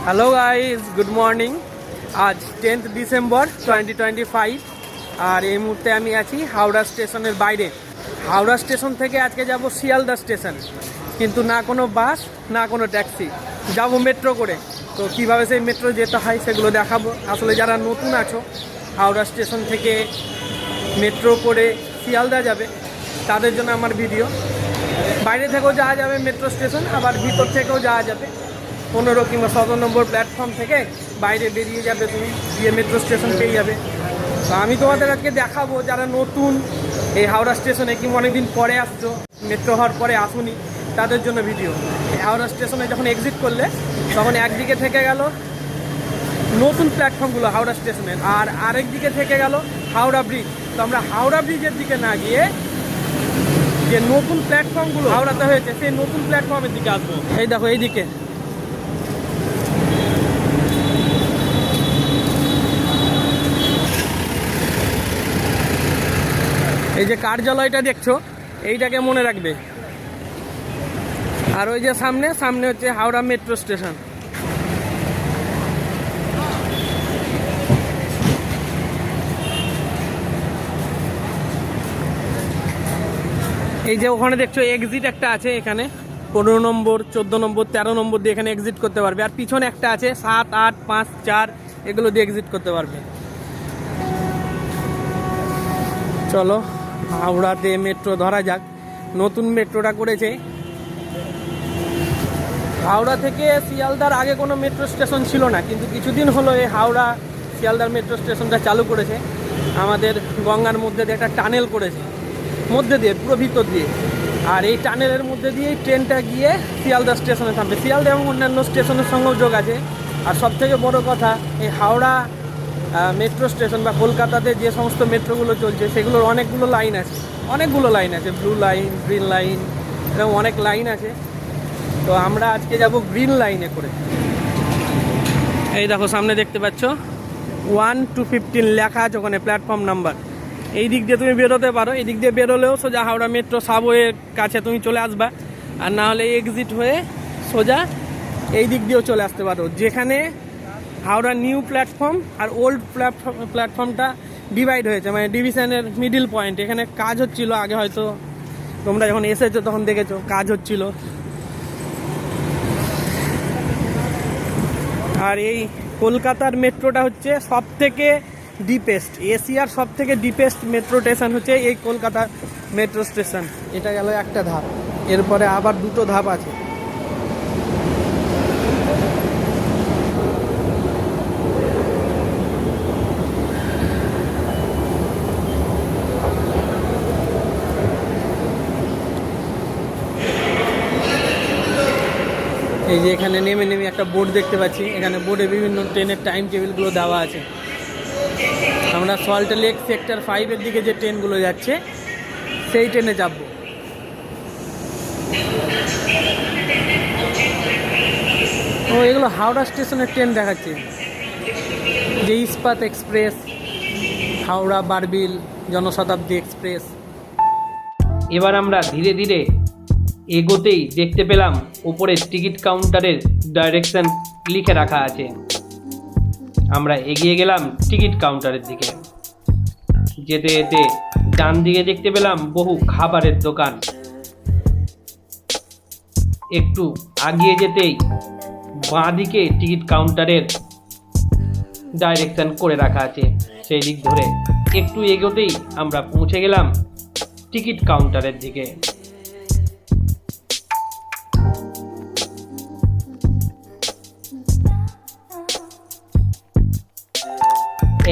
Hello guys, good morning. আজ 10th December 2025 আর এই মুহূর্তে আমি আছি হাওড়া স্টেশনের বাইরে। হাওড়া স্টেশন থেকে আজকে যাব শিয়ালদা স্টেশন, কিন্তু না কোনো বাস না কোনো ট্যাক্সি, যাব মেট্রো করে। তো কীভাবে সেই মেট্রো যেতে হয় সেগুলো দেখাবো। আসলে যারা নতুন আছো, হাওড়া স্টেশন থেকে মেট্রো করে শিয়ালদা যাবে, তাদের জন্য আমার ভিডিও। বাইরে থেকেও যাওয়া যাবে মেট্রো স্টেশন, আবার ভিতর থেকেও যাওয়া যাবে। 15 কিংবা 17 নম্বর প্ল্যাটফর্ম থেকে বাইরে বেরিয়ে যাবে, তুমি গিয়ে মেট্রো স্টেশন পেয়ে যাবে। তো আমি তোমাদের আজকে দেখাবো যারা নতুন এই হাওড়া স্টেশনে কিংবা অনেকদিন পরে আসছো, মেট্রো হওয়ার পরে আসুনি, তাদের জন্য ভিডিও। এই হাওড়া স্টেশনে যখন এক্সিট করলে তখন একদিকে থেকে গেল নতুন প্ল্যাটফর্মগুলো হাওড়া স্টেশনের, আর আরেক দিকে থেকে গেল হাওড়া ব্রিজ। তো আমরা হাওড়া ব্রিজের দিকে না গিয়ে যে নতুন প্ল্যাটফর্মগুলো হাওড়াতে হয়েছে সেই নতুন প্ল্যাটফর্মের দিকে আসবো। এই দেখো এইদিকে, এই যে কার্যালয়টা দেখছো, এইটাকে মনে রাখবে। আর ওই যে সামনে সামনে হচ্ছে হাওড়া মেট্রো স্টেশন। এই যে ওখানে দেখছো এক্সিট একটা আছে, এখানে 15 নম্বর 14 নম্বর 13 নম্বর দিয়ে এখানে এক্সিট করতে পারবে। আর পিছনে একটা আছে 7, 8, 5, 4, এগুলো দিয়ে এক্সিট করতে পারবে। চলো হাওড়াতে মেট্রো ধরা যাক। নতুন মেট্রোটা করেছে। হাওড়া থেকে শিয়ালদার আগে কোনো মেট্রো স্টেশন ছিল না, কিন্তু কিছুদিন হলো এই হাওড়া শিয়ালদার মেট্রো স্টেশনটা চালু করেছে। আমাদের গঙ্গার মধ্যে দিয়ে একটা টানেল করেছে, মধ্যে দিয়ে পুরো ভিতর দিয়ে। আর এই টানেলের মধ্যে দিয়েই ট্রেনটা গিয়ে শিয়ালদা স্টেশনে থামবে। শিয়ালদা এবং অন্যান্য স্টেশনের সঙ্গেও যোগ আছে। আর সবথেকে বড় কথা, এই হাওড়া মেট্রো স্টেশন বা কলকাতাতে যে সমস্ত মেট্রোগুলো চলছে সেগুলোর অনেকগুলো লাইন আছে, ব্লু লাইন, গ্রিন লাইন, এরকম অনেক লাইন আছে। তো আমরা আজকে যাব গ্রিন লাইনে করে। এই দেখো সামনে দেখতে পাচ্ছ 1 to 15 লেখা আছে ওখানে প্ল্যাটফর্ম নাম্বার। এই দিক দিয়ে তুমি বেরোতে পারো, এই দিক দিয়ে বেরোলেও সোজা হাওড়া মেট্রো সাবওয়ের কাছে তুমি চলে আসবা। আর না হলে এক্সিট হয়ে সোজা এই দিক দিয়েও চলে আসতে পারো, যেখানে হাওড়া নিউ প্ল্যাটফর্ম আর ওল্ড প্ল্যাটফর্মটা ডিভাইড হয়েছে, মানে ডিভিশনের মিডিল পয়েন্ট। এখানে কাজ হচ্ছিল আগে, হয়তো তোমরা যখন এসেছো তখন দেখেছো কাজ হচ্ছিল। আর এই কলকাতার মেট্রোটা হচ্ছে সব থেকে ডিপেস্ট, এশিয়ার সব থেকে ডিপেস্ট মেট্রো স্টেশন হচ্ছে এই কলকাতার মেট্রো স্টেশন। এটা গেল একটা ধাপ, এরপরে আবার দুটো ধাপ আছে। এই যে এখানে নেমে নেমে একটা বোর্ড দেখতে পাচ্ছি, এখানে বোর্ডে বিভিন্ন ট্রেনের টাইম টেবিলগুলো দেওয়া আছে। আমরা সল্ট লেক সেক্টর 5-এর দিকে যে ট্রেনগুলো যাচ্ছে সেই ট্রেনে যাব। ও এগুলো হাওড়া স্টেশনের ট্রেন দেখাচ্ছে, যে ইস্পাত এক্সপ্রেস, হাওড়া বারবিল জনশতাব্দী এক্সপ্রেস। এবার আমরা ধীরে ধীরে এগোতেই দেখতে পেলাম উপরে টিকিট কাউন্টারের ডাইরেকশন লিখে রাখা আছে। আমরা এগিয়ে গেলাম টিকিট কাউন্টারের দিকে। যেতে যেতে ডান দিকে দেখতে পেলাম বহু খাবারের দোকান। একটু আগিয়ে যেতেই বাঁ দিকে টিকিট কাউন্টারের ডাইরেকশন করে রাখা আছে, সেই দিক ধরে একটু এগোতেই আমরা পৌঁছে গেলাম টিকিট কাউন্টারের দিকে।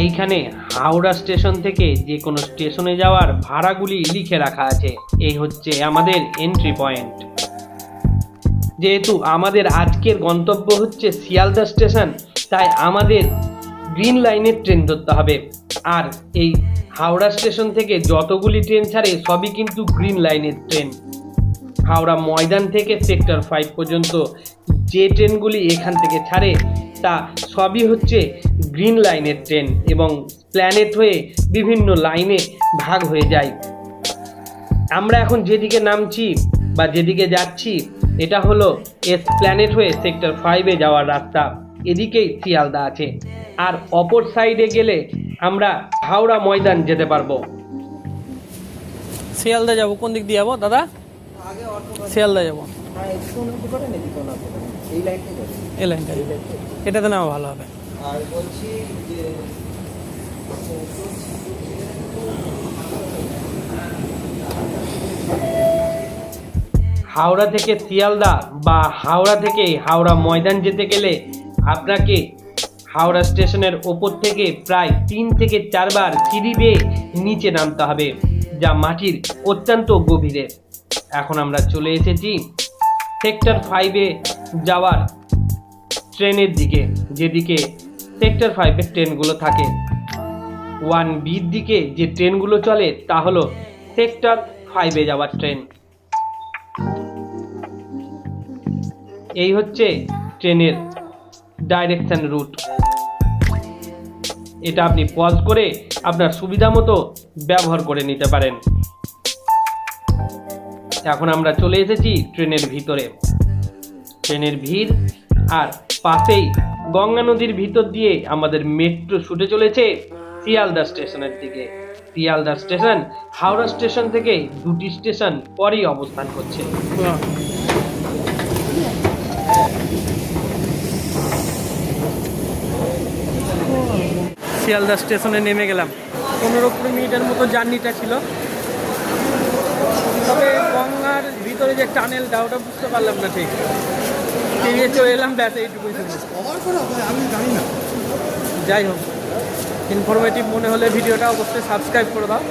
এইখানে হাওড়া স্টেশন থেকে যে কোনো স্টেশনে যাওয়ার ভাড়াগুলি লিখে রাখা আছে। এই হচ্ছে আমাদের এন্ট্রি পয়েন্ট। যেহেতু আমাদের আজকের গন্তব্য হচ্ছে শিয়ালদা স্টেশন, তাই আমাদের গ্রিন লাইনের ট্রেন ধরতে হবে। আর এই হাওড়া স্টেশন থেকে যতগুলি ট্রেন ছাড়ে সবই কিন্তু গ্রিন লাইনের ট্রেন। হাওড়া ময়দান থেকে সেক্টর 5 পর্যন্ত যে ট্রেনগুলি এখান থেকে ছাড়ে তা সবই হচ্ছে গ্রিন লাইনের ট্রেন, এবং প্ল্যানেট হয়ে বিভিন্ন লাইনে ভাগ হয়ে যায়। আমরা এখন যেদিকে নামছি বা যেদিকে যাচ্ছি এটা হলো প্ল্যানেট হয়ে সেক্টর 5-এ যাওয়ার রাস্তা। এদিকেই শিয়ালদা আছে, আর অপর সাইডে গেলে আমরা হাওড়া ময়দান যেতে পারবো। শিয়ালদা যাবো, কোন দিক দিয়ে যাবো দাদা? শিয়ালদা যাবো, এই লাইনটা, এটাতে নেওয়া ভালো হবে। আর বলছি যে হাওড়া থেকে শিয়ালদা বা হাওড়া থেকে হাওড়া ময়দান যেতে গেলে আপনাকে হাওড়া স্টেশনের ওপর থেকে প্রায় 3 থেকে 4 বার সিঁড়ি বেয়ে নিচে নামতে হবে, যা মাটির অত্যন্ত গভীরে। এখন আমরা চলে এসেছি সেক্টর 5-এ যাওয়ার ট্রেনের দিকে, যেদিকে সেক্টর 5-এর ট্রেনগুলো থাকে। 1বির দিকে যে ট্রেনগুলো চলে তা হলো সেক্টর 5-এ যাওয়ার ট্রেন। এই হচ্ছে ট্রেনের ডাইরেকশন রুট। এটা আপনি পজ করে আপনার সুবিধা মতো ব্যবহার করে নিতে পারেন। এখন আমরা চলে এসেছি ট্রেনের ভিতরে। ট্রেনের ভিড় আর পাশেই গঙ্গা নদীর ভিতর দিয়ে আমাদের মেট্রো ছুটে চলেছে শিয়ালদা স্টেশনের দিকে। শিয়ালদা স্টেশন হাওড়া স্টেশন থেকে 2টি স্টেশন পরেই অবস্থান করছে। শিয়ালদা স্টেশনে নেমে গেলাম। 15-20 মিনিটের মতো জার্নিটা ছিল, তবে গঙ্গার ভিতরে যে টানেলটা ওটা বুঝতে পারলাম না ঠিক। পেরিয়ে চলে এলাম, ব্যাস এইটুকুই শুধু। আমি জানি না। যাই হোক, ইনফরমেটিভ মনে হলে ভিডিওটা অবশ্যই সাবস্ক্রাইব করে দাও,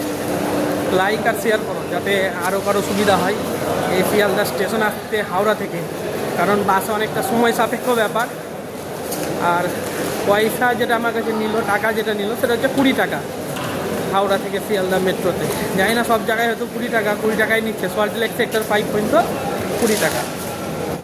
লাইক আর শেয়ার করো, যাতে আরও কারো সুবিধা হয় এই শিয়ালদা স্টেশন আসতে হাওড়া থেকে। কারণ বাসে অনেকটা সময় সাপেক্ষ ব্যাপার, আর পয়সা যেটা আমার কাছে নিল, টাকা যেটা নিল সেটা হচ্ছে 20 টাকা হাওড়া থেকে শিয়ালদা মেট্রোতে। জানি না সব জায়গায় হয়তো 20 টাকা, 20 টাকাই নিচ্ছে। সল্টলেক সেক্টর 5 পর্যন্ত 20 টাকা।